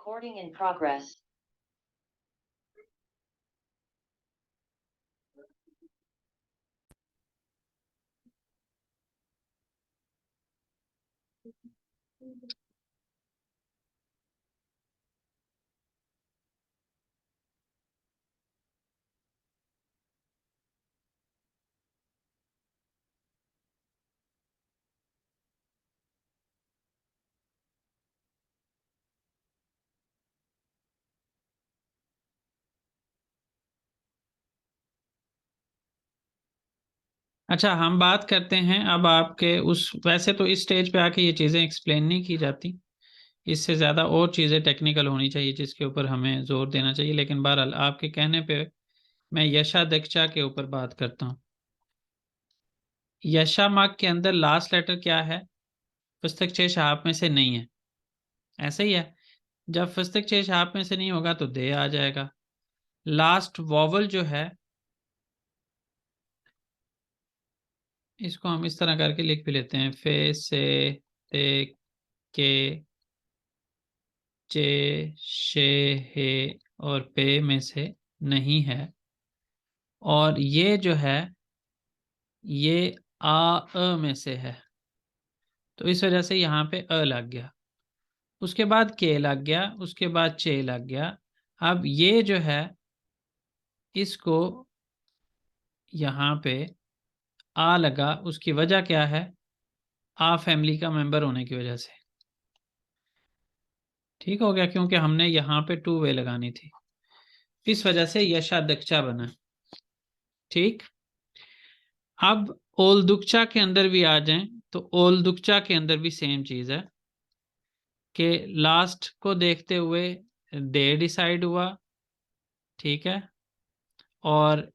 Recording in progress. अच्छा, हम बात करते हैं अब आपके उस, वैसे तो इस स्टेज पे आके ये चीज़ें एक्सप्लेन नहीं की जाती, इससे ज़्यादा और चीज़ें टेक्निकल होनी चाहिए जिसके ऊपर हमें जोर देना चाहिए, लेकिन बहरहाल आपके कहने पे मैं यशा दीक्षा के ऊपर बात करता हूँ। यशा मार्ग के अंदर लास्ट लेटर क्या है? पुस्तक छह आप में से नहीं है, ऐसे ही है। जब पुस्तक छह आप में से नहीं होगा तो दे आ जाएगा। लास्ट वॉवल जो है, इसको हम इस तरह करके लिख भी लेते हैं, फे से ते के चे शे हे और पे में से नहीं है, और ये जो है ये अ में से है, तो इस वजह से यहाँ पे अ लग गया, उसके बाद के लग गया, उसके बाद चे लग गया। अब ये जो है इसको यहाँ पे आ लगा, उसकी वजह क्या है? आ फैमिली का मेंबर होने की वजह से। ठीक हो गया, क्योंकि हमने यहाँ पे टू वे लगानी थी, इस वजह से यशा दक्षा बना। ठीक, अब ओल दुक्चा के अंदर भी आ जाएं तो ओल दुक्चा के अंदर भी सेम चीज है कि लास्ट को देखते हुए दे डिसाइड हुआ, ठीक है, और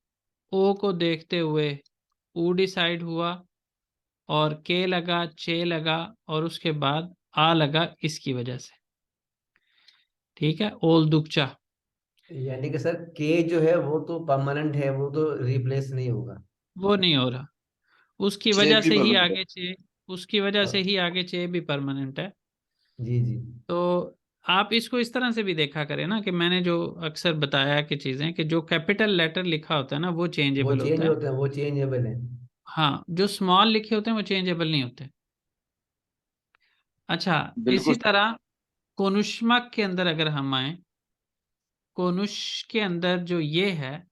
ओ को देखते हुए ऊ डिसाइड हुआ, और के लगा, चे लगा, और उसके बाद आ लगा इसकी वजह से। ठीक है, ओल दुक्चा। यानी कि सर के जो है वो तो परमानेंट है, वो तो रिप्लेस नहीं होगा। वो नहीं हो रहा, उसकी शेप वजह भी से ही परमानेंट। आगे चे, उसकी वजह से और ही आगे चे भी परमानेंट है। जी जी। तो आप इसको इस तरह से भी देखा करें ना, कि मैंने जो अक्सर बताया कि चीज़ें, कि जो कैपिटल लेटर लिखा होता है ना वो वो चेंजेबल चेंज होता है। होते हैं, वो चेंजेबल है। हाँ, जो स्मॉल लिखे होते हैं वो चेंजेबल नहीं होते। अच्छा, बिल्कुल। इसी तरह कोनुष्मक के अंदर अगर हम आए, कोनुष के अंदर जो ये है,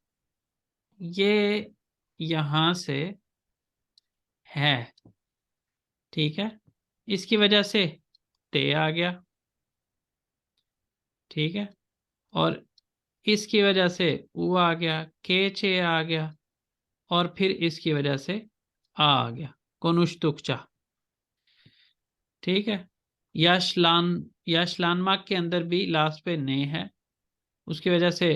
ये यहाँ से है, ठीक है, इसकी वजह से ते आ गया, ठीक है, और इसकी वजह से ऊ आ गया, के चे आ गया, और फिर इसकी वजह से आ गया, कोनुष्तुकचा। ठीक है, यशलान, यशलानमाक के अंदर भी लास्ट पे ने है, उसकी वजह से,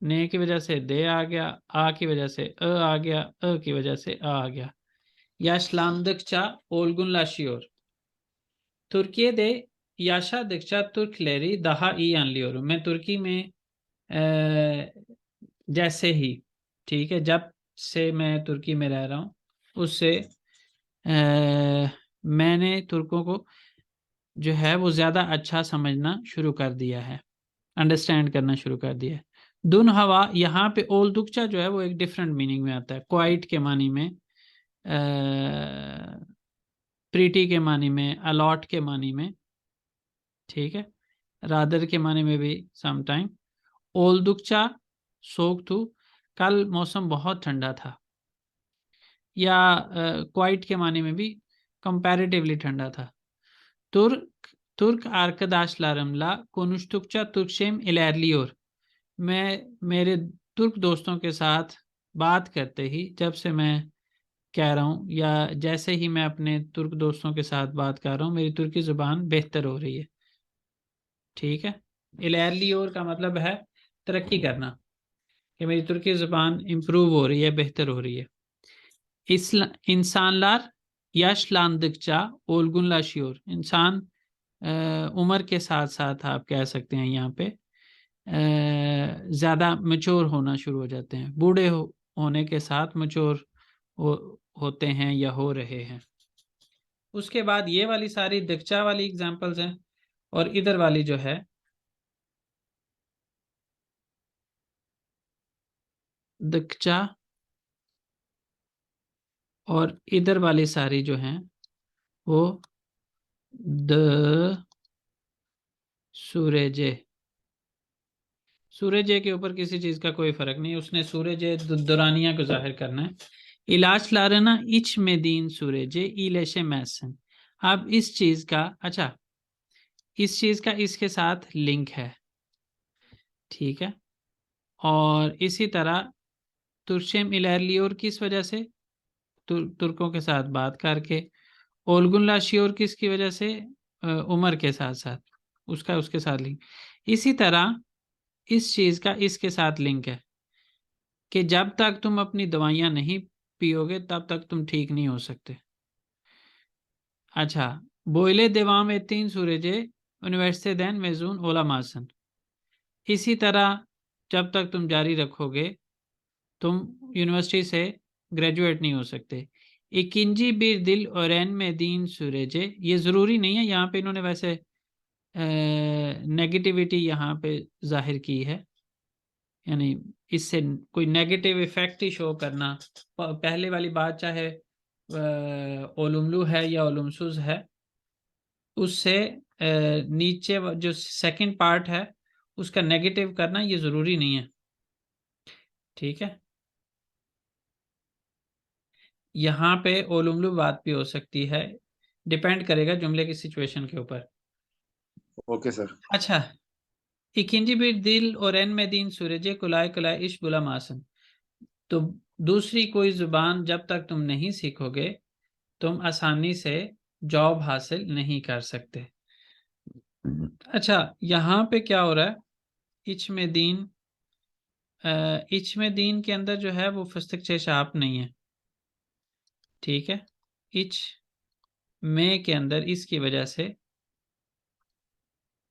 ने की वजह से दे आ गया, आ की वजह से आ गया, की वजह से आ गया। यशलानदकचा ओलगुन लाशियोर तुर्की दे yaşadıkça Türkleri daha iyi anlıyorum। मैं तुर्की में जैसे ही, ठीक है, जब से मैं तुर्की में रह रहा हूँ उससे मैंने तुर्कों को जो है वो ज़्यादा अच्छा समझना शुरू कर दिया है, अंडरस्टैंड करना शुरू कर दिया है। दुन हवा, यहाँ पे ओल दुक्चा जो है वो एक डिफरेंट मीनिंग में आता है, क्वाइट के मानी में, प्रीटी के मानी में, अलॉट के मानी में, ठीक है, रादर के माने में भी समटाइम। ओल्दुकचा सोगतु, कल मौसम बहुत ठंडा था, या क्वाइट के माने में भी कंपैरेटिवली ठंडा था। तुर्क तुर्क आर्कदाशलारमला कोनुष्टुकचा तुर्कशेम इलैरलियोर, मैं मेरे तुर्क दोस्तों के साथ बात करते ही, जब से मैं कह रहा हूँ या जैसे ही मैं अपने तुर्क दोस्तों के साथ बात कर रहा हूँ, मेरी तुर्की ज़ुबान बेहतर हो रही है। ठीक है, इलैरलियोर का मतलब है तरक्की करना, कि मेरी तुर्की ज़ुबान इम्प्रूव हो रही है, बेहतर हो रही है। इंसानलार yaşlandıkça olgunlaşıyor, इंसान उम्र के साथ साथ आप कह सकते हैं यहाँ पे ज़्यादा मैच्योर होना शुरू हो जाते हैं, बूढ़े होने के साथ मैच्योर होते हैं या हो रहे हैं। उसके बाद ये वाली सारी दीक्षा वाली एग्जांपल्स हैं, और इधर वाली जो है दक्चा, और इधर वाली सारी जो हैं वो द सूरजे। सूरजे के ऊपर किसी चीज का कोई फर्क नहीं, उसने सूरजे दुरानिया को जाहिर करना है। इलाज लारना इच में दीन सूरजे इलेशे मैसन। अब इस चीज का, अच्छा, इस चीज का इसके साथ लिंक है, ठीक है। और इसी तरह तुर्शेम इलैरलियोर किस वजह से, तुर्कों के साथ बात करके। ओलगुल्ला श्योर किसकी वजह से, उमर के साथ साथ, उसका उसके साथ लिंक। इसी तरह इस चीज का इसके साथ लिंक है कि जब तक तुम अपनी दवाइयां नहीं पियोगे तब तक तुम ठीक नहीं हो सकते। अच्छा, बोइले देवाम ए तीन सूरजे यूनिवर्सिटी देन मेजून ओला मासन। इसी तरह जब तक तुम जारी रखोगे तुम यूनिवर्सिटी से ग्रेजुएट नहीं हो सकते। इकिंजी बीर दिल और एन में दीन सूरजे, ये ज़रूरी नहीं है, यहाँ पे इन्होंने वैसे नेगेटिविटी यहाँ पे जाहिर की है, यानी इससे कोई नेगेटिव इफेक्ट ही शो करना। पहले वाली बात चाहे ओलुमलू है या ओलुमसुज है, उससे नीचे जो सेकंड पार्ट है उसका नेगेटिव करना ये ज़रूरी नहीं है, ठीक है। यहाँ पे ओलुमलू बात भी हो सकती है, डिपेंड करेगा जुमले की सिचुएशन के ऊपर। Okay sir. अच्छा, इकिंजी बीर दिल और एन में दीन सूरजे कुलाय कुलाय इश बुला मासन। तो दूसरी कोई जुबान जब तक तुम नहीं सीखोगे तुम आसानी से जॉब हासिल नहीं कर सकते। अच्छा, यहाँ पे क्या हो रहा है, इच में दीन, इच में दीन के अंदर जो है वो फस्तक शाप नहीं है, ठीक है। इच में के अंदर इसकी वजह से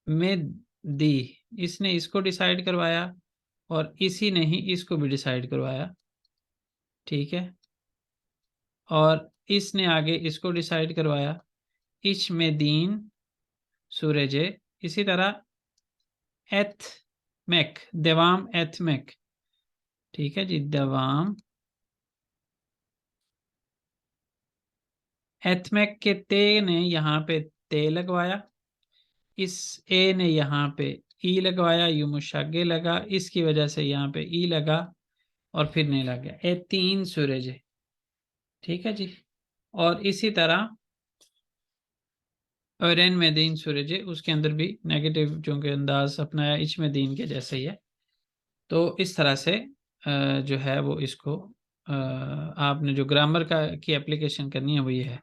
में दी, इसने इसको डिसाइड करवाया और इसी ने ही इसको भी डिसाइड करवाया, ठीक है। और इसने आगे इसको डिसाइड करवाया, इच में दीन सूरजे। इसी तरह एथमेक, देवाम एथमेक, ठीक है जी, देवाम एथमेक के ते ने यहाँ पे ते लगवाया, इस ए ने यहाँ पे ई लगवाया, यू मुशागे लगा, इसकी वजह से यहाँ पे ई लगा और फिर नहीं लग गया, ए तीन सूरज है, ठीक है जी। और इसी तरह और एन में दीन सूरज है, उसके अंदर भी नेगेटिव चूंकि अंदाज अपनाया इच में दीन के जैसे ही है। तो इस तरह से जो है वो इसको आपने जो ग्रामर का की एप्लीकेशन करनी है वो ये है।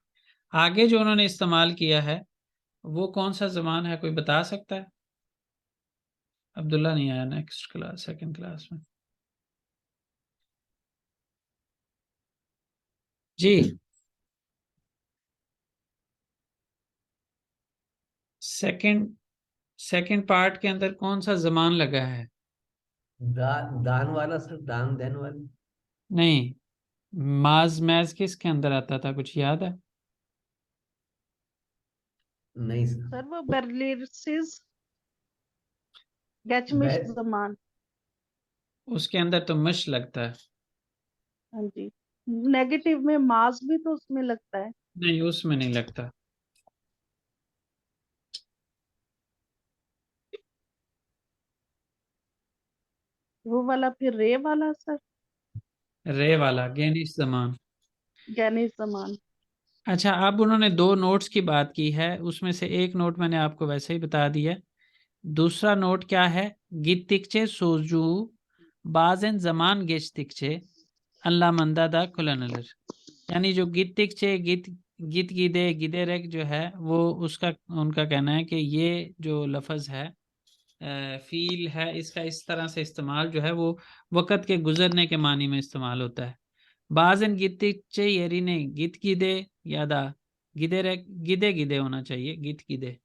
आगे जो उन्होंने इस्तेमाल किया है वो कौन सा ज़बान है, कोई बता सकता है? अब्दुल्ला नहीं आया नेक्स्ट क्लास, सेकंड क्लास में जी। सेकंड सेकंड पार्ट के अंदर कौन सा ज़बान लगा है? दान वाला सर, दान देन वाला। नहीं, माज मैज किसके अंदर आता था, कुछ याद है? नहीं सर। सर वो बर्लिसिस गैचमिश बै- जमान। उसके अंदर तो मश लगता है। हाँ जी, नेगेटिव में मास भी तो उसमें लगता है। नहीं, उसमें नहीं लगता। वो वाला फिर रे वाला सर, रे वाला गेनिश ज़मान। गैनिश जमान। अच्छा, अब उन्होंने दो नोट्स की बात की है, उसमें से एक नोट मैंने आपको वैसे ही बता दिया। दूसरा नोट क्या है, गितिकचे सोजू बाजें जमान गेचतिकचे अल्लाह मंदा दा कुलनलर। यानी जो गितिकचे गित गिदे गिदेरेक जो है वो उसका उनका कहना है कि ये जो लफ्ज़ है फील है, इसका इस तरह से इस्तेमाल जो है वो वक़्त के गुजरने के मानी में इस्तेमाल होता है। बाजन गितिकचे येरिने गित गिदे यादा गिदे गिदे होना चाहिए, गित गिदे।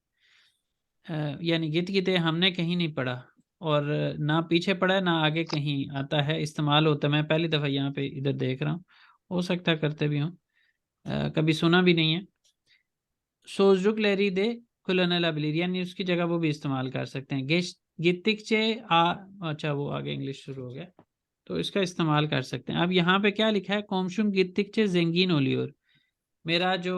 यानी गित गिदे हमने कहीं नहीं पढ़ा और ना पीछे पढ़ा है ना आगे कहीं आता है, इस्तेमाल होता है। मैं पहली दफ़ा यहाँ पे इधर देख रहा हूँ, हो सकता है करते भी हों, कभी सुना भी नहीं है। सोजुक लेरी दे कुलनल अबिलिर, यानी उसकी जगह वो भी इस्तेमाल कर सकते हैं। गितिकचे आ, अच्छा वो आगे इंग्लिश शुरू हो गया। तो इसका इस्तेमाल कर सकते हैं। अब यहाँ पे क्या लिखा है, कोमशुम गित्तिकचे जेंगीन ओलियोर, मेरा जो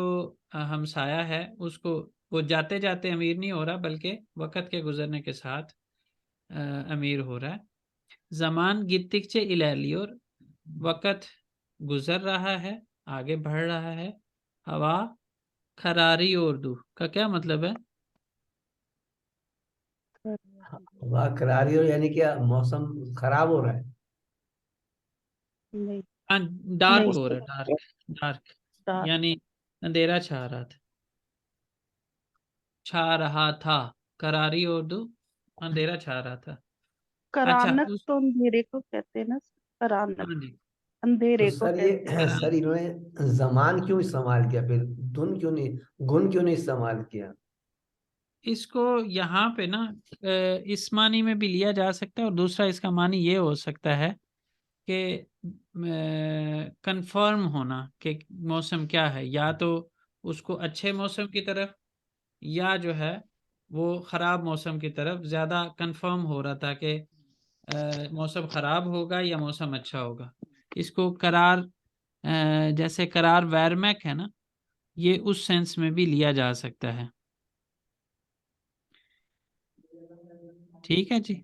हमसाया है उसको, वो जाते जाते अमीर नहीं हो रहा बल्कि वक़्त के गुजरने के साथ अमीर हो रहा है। ज़मान गित्तिकचे इलैलियोर, वक़्त गुजर रहा है, आगे बढ़ रहा है। हवा खरारी उर्दू का क्या मतलब है? वाह करारी हो यानी क्या, मौसम खराब हो रहा है। नहीं हाँ, डार्क नहीं हो मौसम रहा है, डार्क डार्क, डार्क यानी अंधेरा छा रहा था, छा रहा था। करारी उर्दू, अंधेरा छा रहा था। अच्छा करानक उस, तो अंधेरे को कहते हैं ना, करानक हाँ जी, तो अंधेरे को सर ये कहते हैं। सर इन्होंने जमान क्यों इस्तेमाल किया, फिर धुन क्यों नहीं, गुण क्यों नहीं इस्तेमाल किया? इसको यहाँ पे ना इस मानी में भी लिया जा सकता है, और दूसरा इसका मानी ये हो सकता है कि कंफर्म होना कि मौसम क्या है, या तो उसको अच्छे मौसम की तरफ, या जो है वो ख़राब मौसम की तरफ ज़्यादा कंफर्म हो रहा था कि मौसम ख़राब होगा या मौसम अच्छा होगा। इसको करार, जैसे करार वैरमैक है ना, ये उस सेंस में भी लिया जा सकता है। ठीक है जी।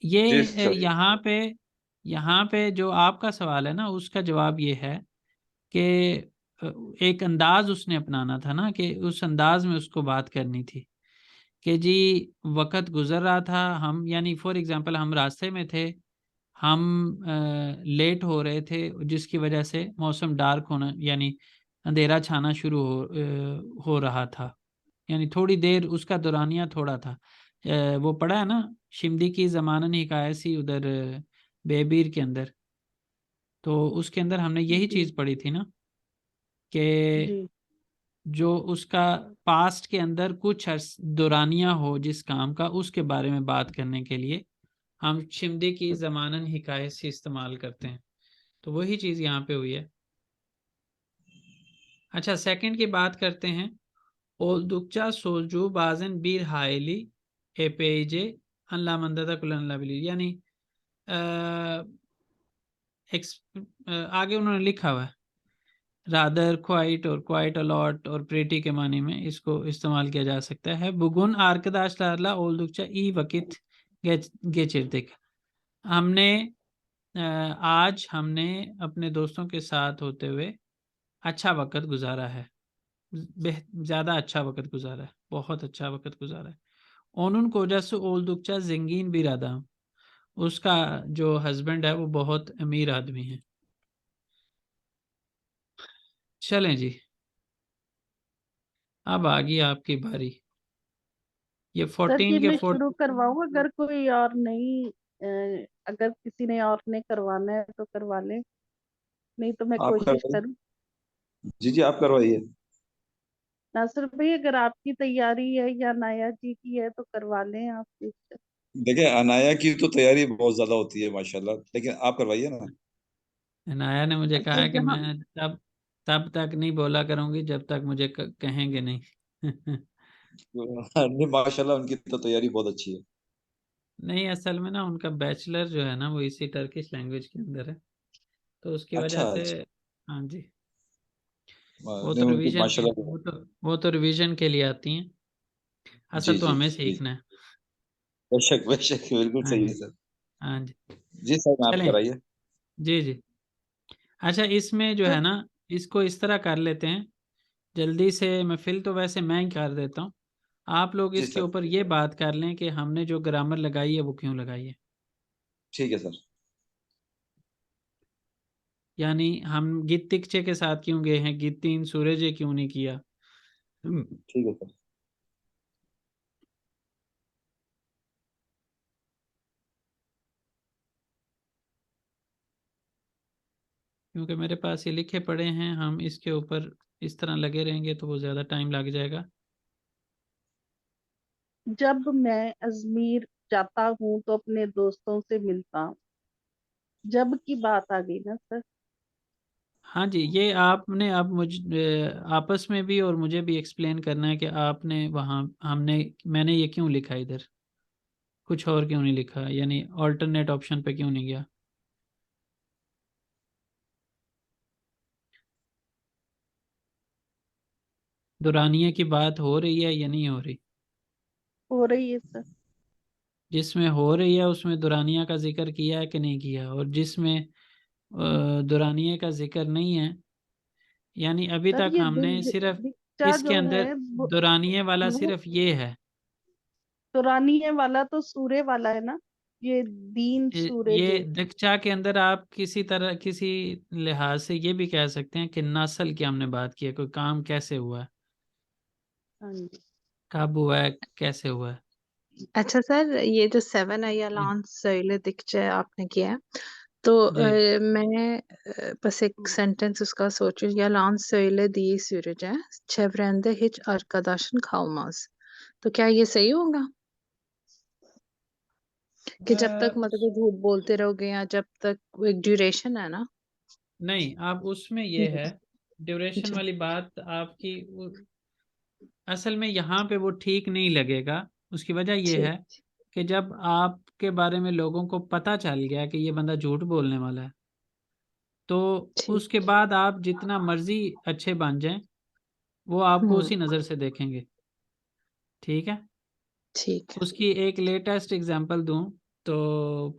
ये जी सर। यहाँ पे जो आपका सवाल है ना, उसका जवाब ये है कि एक अंदाज उसने अपनाना था ना, कि उस अंदाज में उसको बात करनी थी कि जी वक़्त गुज़र रहा था, हम यानी फॉर एग्ज़ाम्पल हम रास्ते में थे, हम लेट हो रहे थे, जिसकी वजह से मौसम डार्क होना यानी अंधेरा छाना शुरू हो रहा था। यानी थोड़ी देर उसका दौरानिया थोड़ा था। वो पढ़ा है ना, शिमदी की ज़मानन हिकायसी उधर बेबीर के अंदर, तो उसके अंदर हमने यही जी चीज़ पढ़ी थी ना, कि जी जो उसका पास्ट के अंदर कुछ दौरानिया हो जिस काम का, उसके बारे में बात करने के लिए हम शिमदी की ज़मानन हिकायसी इस्तेमाल करते हैं। तो वही चीज़ यहाँ पे हुई है। अच्छा, सेकंड की बात करते हैं। ओल्दुकचा सोजू बाजन बीर हाइली एपेजे अनलामंदता कुलनलाबिली, यानी आगे उन्होंने लिखा हुआ है रादर, क्वाइट और क्वाइट अलॉट और प्रेटी के मानी में इसको इस्तेमाल किया जा सकता है। बुगुन आर्कदाश लारला ओल्दुकचा ई वकित गेचिरतिक, हमने आज हमने अपने दोस्तों के साथ होते हुए अच्छा वक्त गुजारा है, ज़्यादा अच्छा वक्त गुजारा है, बहुत अच्छा वक्त गुजारा है। ओनुन कोजासु ओल्दुकचा जिंगीन बिरादा, उसका जो हस्बैंड है वो बहुत अमीर आदमी है। चलें जी, अब आ गई आपकी बारी। ये सर ये 14 के मैं 4, शुरू करवाऊँ, अगर कोई और नहीं अगर किसी ने और ने करवाना है तो करवा ले, नहीं तो मैं आप कोशिश करवाइए। करूँ। जी जी, आप करवाइए। नासिर भाई अगर आपकी तैयारी है या नाया जी की है तो करवा लें आप प्लीज। देखिए, अनाया की तो तैयारी बहुत ज्यादा होती है माशाल्लाह, लेकिन आप करवाइए ना। नाया ने मुझे कहा अच्छा है कि जहाँ मैं तब तब तक नहीं बोला करूंगी जब तक मुझे कहेंगे नहीं। नहीं, माशाल्लाह उनकी तो तैयारी बहुत अच्छी है। नहीं, असल में ना उनका बैचलर जो है ना वो इसी टर्किश लैंग्वेज के अंदर है, तो उसकी अच्छा वजह से। अच्छा। हाँ जी, वो नहीं, तो उनकी रिवीजन के माशाल्लाह। वो तो रिवीजन के लिए आती हैं, जी असल तो जी हमें जी। सीखना है। बेशक बेशक, बिल्कुल हाँ सही जी, है सर। हाँ जी। जी सर, आप चलें, कराइए। जी जी। अच्छा, इसमें जो है सर ना, इसको इस तरह कर लेते हैं जल्दी से। मैं फिल तो वैसे मैं ही कर देता हूँ, आप लोग जी इसके सर। ऊपर ये बात कर लें कि हमने जो ग्रामर लगाई है वो क्यों लगाई है। ठीक है सर। यानी हम गित्तिकचे के साथ क्यों गए हैं, गित्तीन सूरज क्यों नहीं किया। ठीक है सर। क्योंकि मेरे पास ये लिखे पड़े हैं, हम इसके ऊपर इस तरह लगे रहेंगे तो वो ज़्यादा टाइम लग जाएगा। जब मैं अजमेर जाता हूँ तो अपने दोस्तों से मिलता हूँ, जब की बात आ गई ना सर। हाँ जी, ये आपने अब आपस में भी और मुझे भी एक्सप्लेन करना है कि आपने वहाँ हमने मैंने ये क्यों लिखा इधर, कुछ और क्यों नहीं लिखा, यानी ऑल्टरनेट ऑप्शन पे क्यों नहीं गया? दुरानिया की बात हो रही है या नहीं हो रही? हो रही है सर। जिसमें हो रही है उसमें दुरानिया का जिक्र किया है कि नहीं किया, और जिसमें दुरानिया का जिक्र नहीं है, यानी अभी सर तक ये हमने सिर्फ दिक्चा इसके जो है अंदर दुरानिये वाला वो सिर्फ ये है। दुरानिये वाला तो सूर्य वाला है ना, ये दीन सूर्य ये जे। दिक्चा के अंदर आप किसी तरह किसी लिहाज से ये भी कह सकते हैं कि नस्ल की हमने बात की है, कोई काम कैसे हुआ है, हाँ जी। कब हुआ है, कैसे हुआ है। अच्छा सर, ये जो 7 är जी Yalan söyle dikçe आपने किया है, तो जी। मैं बस एक सेंटेंस उसका सोचू, yalan söylediği sürece çevrende hiç arkadaşın kalmaz, तो क्या ये सही होगा कि जब तक मतलब कि झूठ बोलते रहोगे, या जब तक वो एक ड्यूरेशन है ना? नहीं, आप उसमें ये है ड्यूरेशन जी वाली बात आपकी असल में यहाँ पे वो ठीक नहीं लगेगा। उसकी वजह ये ठीक है कि जब आपके बारे में लोगों को पता चल गया कि ये बंदा झूठ बोलने वाला है, तो ठीक। उसके बाद आप जितना मर्जी अच्छे बन जाएं, वो आपको उसी नज़र से देखेंगे। ठीक है। ठीक है। उसकी एक लेटेस्ट एग्जांपल दूं तो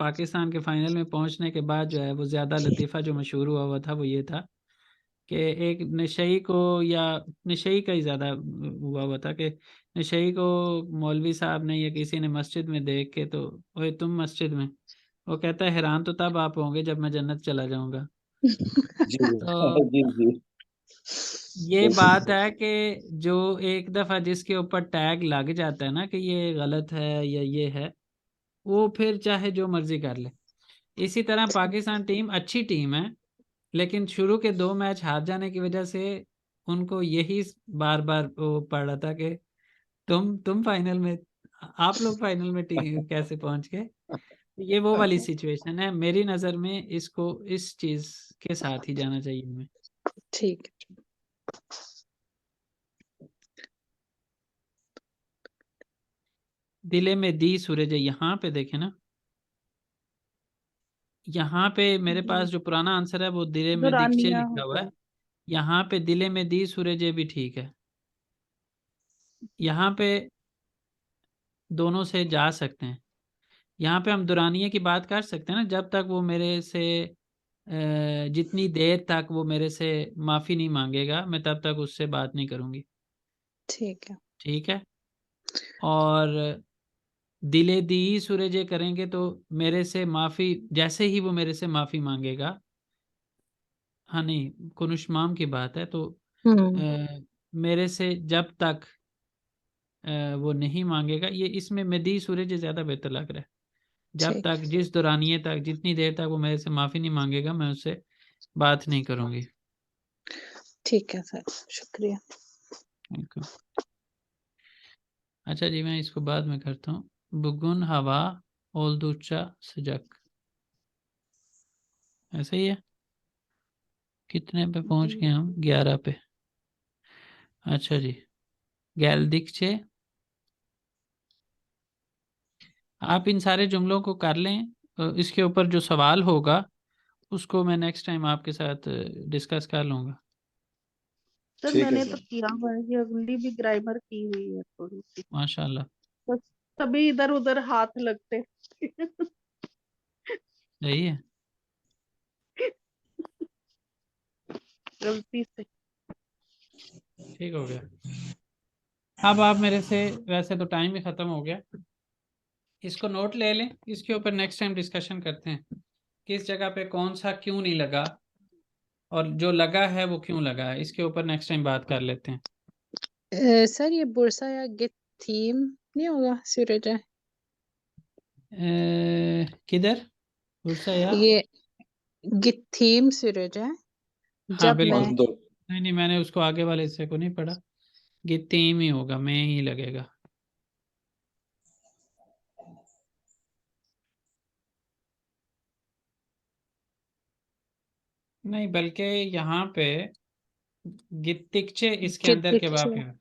पाकिस्तान के फाइनल में पहुंचने के बाद जो है वो ज़्यादा लतीफ़ा जो मशहूर हुआ था वो ये था कि एक नशई को, या नशई का ही ज़्यादा हुआ था कि नशई को मौलवी साहब ने या किसी ने मस्जिद में देख के, तो ओए तुम मस्जिद में, वो कहता है हैरान तो तब आप होंगे जब मैं जन्नत चला जाऊंगा। जी तो जी जी। ये बात है कि जो एक दफ़ा जिसके ऊपर टैग लग जाता है ना कि ये गलत है या ये है, वो फिर चाहे जो मर्जी कर ले। इसी तरह पाकिस्तान टीम अच्छी टीम है, लेकिन शुरू के 2 मैच हार जाने की वजह से उनको यही बार बार वो पड़ रहा था कि तुम फाइनल में, आप लोग फाइनल में टीम कैसे पहुंच गए। ये वो वाली सिचुएशन है। मेरी नज़र में इसको इस चीज़ के साथ ही जाना चाहिए हमें। ठीक है। दिले में दी सूरज, यहाँ पे देखे ना, यहाँ पे मेरे पास जो पुराना आंसर है वो दिले में दिखचे दुरानिया लिखा हुआ होता है। है। यहाँ पे दिले में दी सूरज भी ठीक है। यहाँ पे दोनों से जा सकते हैं। यहाँ पे हम दुरानिये की बात कर सकते हैं ना, जब तक वो मेरे से जितनी देर तक वो मेरे से माफ़ी नहीं मांगेगा, मैं तब तक उससे बात नहीं करूँगी। ठीक है। ठीक है। और दिले दी सूरजे करेंगे तो मेरे से माफ़ी, जैसे ही वो मेरे से माफ़ी मांगेगा, हाँ नहीं कुनुशमाम की बात है, तो मेरे से जब तक वो नहीं मांगेगा, ये इसमें मेदी सूरज ज़्यादा बेहतर लग रहा है। जब ठीक तक, जिस दौरानिये तक, जितनी देर तक वो मेरे से माफ़ी नहीं मांगेगा, मैं उससे बात नहीं करूँगी। ठीक है सर, शुक्रिया। Thank you. अच्छा जी, मैं इसको बाद में करता हूँ। बुगुन हवा ओल्दुचा सजक, ऐसा ही है। कितने पे पहुंच गए हम? 11 पे। अच्छा जी, गैलदिक्चे, आप इन सारे जुमलों को कर लें। इसके ऊपर जो सवाल होगा उसको मैं नेक्स्ट टाइम आपके साथ डिस्कस कर लूँगा। सर ठीक है मैंने तो सर। किया हुआ है, ये अगली भी ग्रामर की हुई है थोड़ी सी, माशाल्लाह। बस तभी इधर उधर हाथ लगते सही है। गलती से। ठीक हो गया। अब आप मेरे से, वैसे तो टाइम ही ख़त्म हो गया, इसको नोट ले लें, इसके ऊपर नेक्स्ट टाइम डिस्कशन करते हैं किस जगह पे कौन सा क्यों नहीं लगा, और जो लगा है वो क्यों लगा है, इसके ऊपर नेक्स्ट टाइम बात कर लेते हैं। सर ये बुरसा या गित थीम नहीं होगा सूरज है? किधर? बुरसा या? ये गित थीम सूरज है हाँ जब मैं। बिल्कुल। दो। नहीं नहीं, मैंने उसको आगे वाले हिस्से को नहीं पढ़ा। गित्तीम ही होगा, मैं ही लगेगा। नहीं, बल्कि यहाँ पे गित्तिकचे इसके गित अंदर के दिक्चे। वाक़ है।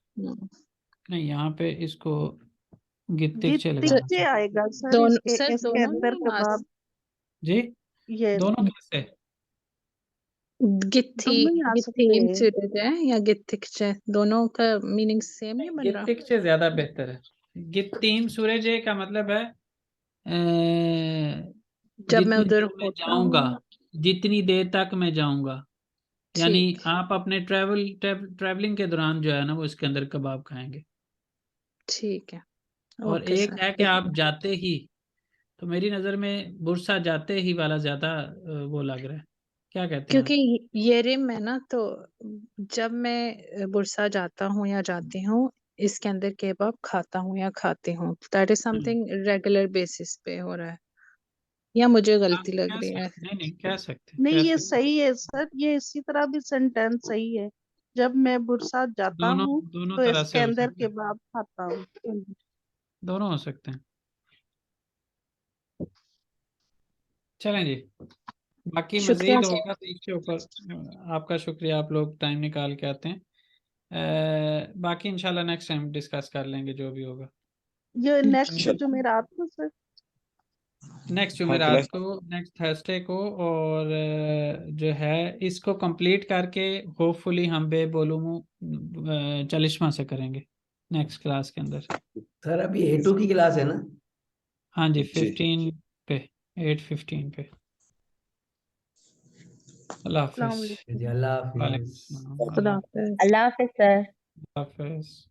नहीं, यहाँ पे इसको गित्तिकचे लगाना गित्तिकचे आएगा सर, दोनों सर इसके दोनों अंदर नहीं आ कबाब जी, ये दोनों कैसे? गित्थी दोनों ही आ सकते गित्थीम हैं। सूरज है या गित्तिकचे, दोनों का मीनिंग सेम नहीं बन रहा? गित्तिकचे ज्यादा बेहतर है। गित्तीम सूरज का मतलब है जब मैं जितनी उधर देर मैं होता जाऊंगा, हूँ। जितनी देर तक मैं जाऊंगा, यानी ठीक आप अपने ट्रैवलिंग के दौरान जो है ना वो इसके अंदर कबाब खाएंगे। ठीक है, और ओके एक सर। है कि आप जाते ही, तो मेरी नजर में बुरसा जाते ही वाला ज्यादा वो लग रहा है, क्या कहते हैं आप? क्योंकि येरिम है ना, तो जब मैं बुरसा जाता हूँ या जाती हूँ, इसके अंदर केबाब खाता हूँ या खाती हूँ, that is something regular basis पे हो रहा है, या मुझे आप गलती लग कह रही है? सकते, नहीं नहीं कह सकते, नहीं, कह ये सकते। सही है सर, ये इसी तरह भी सेंटेंस सही है। जब मैं बुरसा जाता दोनों हूँ दोनों तो तरह से इसके हो अंदर सकते हैं, कबाब खाता हूँ। दोनों हो सकते हैं। चलें जी, बाकी शुक्रिया मजीद सर। होगा तो इसके ऊपर आपका शुक्रिया, आप लोग टाइम निकाल के आते हैं। बाकी इंशाल्लाह नेक्स्ट टाइम डिस्कस कर लेंगे जो भी होगा। ये नेक्स्ट इंशाल्लाह। जुमेरात को सर। नेक्स्ट हाँ जुमेरात क्लास। को, नेक्स्ट थर्सडे को, और जो है इसको कंप्लीट करके होपफुली हम बेबोलूमू चलिश्मा से करेंगे नेक्स्ट क्लास के अंदर। सर अभी A2 की क्लास है ना? हाँ जी, जी 15 पे, 8:15 पे। अल्लाह अस्सलाम हाफिज। वालेकुम। जी, अल्लाह वालेकुम हाफिज। अस्सलाम। खुदा अल्लाह हाफिज। अल्लाह हाफिज सर। हाफिज।